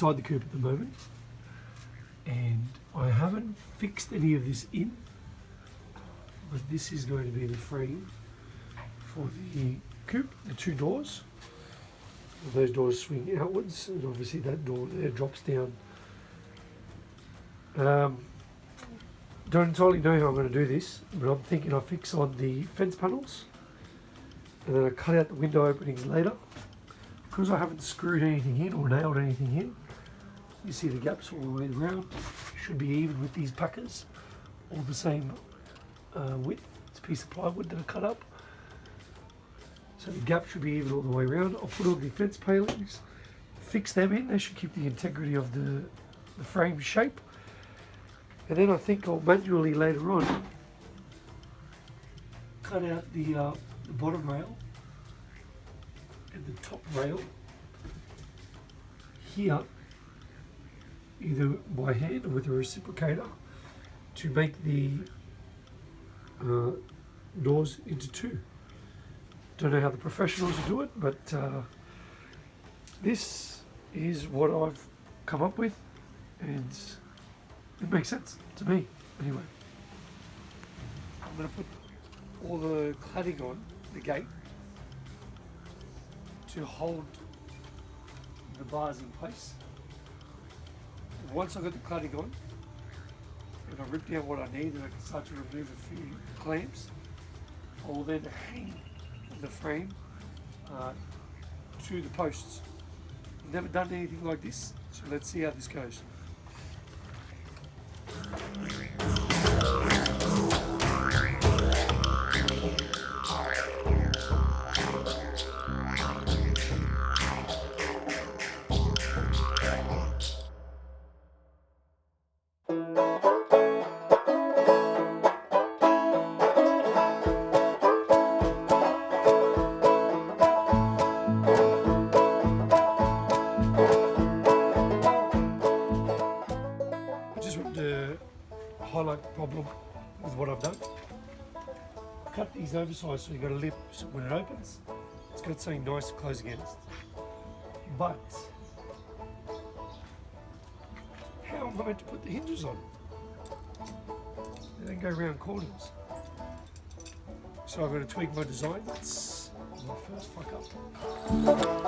inside the coop at the moment, and I haven't fixed any of this in, but this is going to be the frame for the coop, the two doors. Those doors swing outwards, and obviously that door there drops down. Don't entirely know how I'm going to do this, but I'm thinking I'll fix on the fence panels and then I cut out the window openings later. Because I haven't screwed anything in or nailed anything in, you see the gaps all the way around. Should be even with these packers, all the same width. It's a piece of plywood that I cut up. So the gap should be even all the way around. I'll put all the fence palings, fix them in. They should keep the integrity of the frame shape. And then I think I'll manually later on cut out the bottom rail and the top rail here, either by hand or with a reciprocator, to make the doors into two. Don't know how the professionals do it, but this is what I've come up with, and it makes sense to me anyway. I'm going to put all the cladding on the gate to hold the bars in place. And once I've got the cladding on, and I rip down what I need, and I can start to remove a few clamps, I will then hang the frame to the posts. I've never done anything like this, so let's see how this goes. Highlight the problem with what I've done. Cut these oversized so you've got a lip so when it opens, it's got something nice to close against. But how am I meant to put the hinges on? They don't go around corners. So I've got to tweak my design. That's my first fuck up.